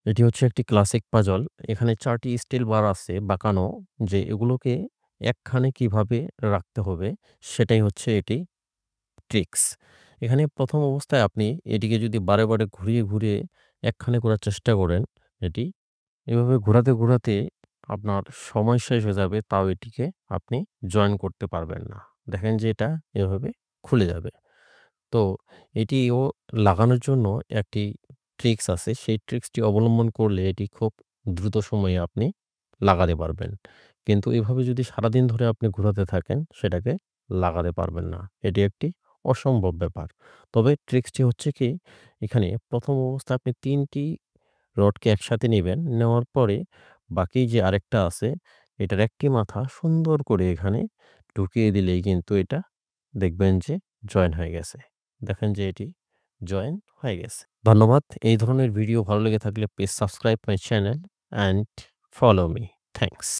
এটি হচ্ছে একটি ক্লাসিক পাজল। এখানে ৪ টি স্টিল বার আছে বাঁকানো যে এগুলোকে একখানে কিভাবে রাখতে হবে সেটাই হচ্ছে এটি ট্রিক্স। এখানে ১ম অবস্থায় আপনি এটিকে যদি বারে ঘুরিয়ে একখানে করার চেষ্টা করেন এটি এভাবে ঘোরাতে আপনার সময় শেষ হয়ে যাবে তাও এটিকে আপনি জয়েন করতে পারবেন না। দেখেন যে এটা এভাবে খুলে যাবে। তো এটিও লাগানোর জন্য একটি ট্রিক্স আছে। সেই ট্রিক্সটি অবলম্বন করলে এটি খুব দ্রুত সময়ে আপনি লাগাতে পারবেন। কিন্তু এভাবে যদি সারাদিন ধরে আপনি ঘোরাতে থাকেন, সেটাকে লাগাতে পারবেন না। এটি একটি অসম্ভব ব্যাপার। তবে ট্রিক্সটি হচ্ছে কি, এখানে ১ম অবস্থায় আপনি ৩ টি রডকে একসাথে নিবেন। নেওয়ার পরে বাকি যে আরেকটা আছে, এটার একটি মাথা সুন্দর করে এখানে ঢুকিয়ে দিলেই কিন্তু এটা দেখবেন যে জয়েন হয়ে গেছে। দেখেন যে এটি জয়েন হয়ে গেছে। ধন্যবাদ। এই ধরনের ভিডিও ভালো লেগে থাকলে please subscribe my channel and follow me. Thanks.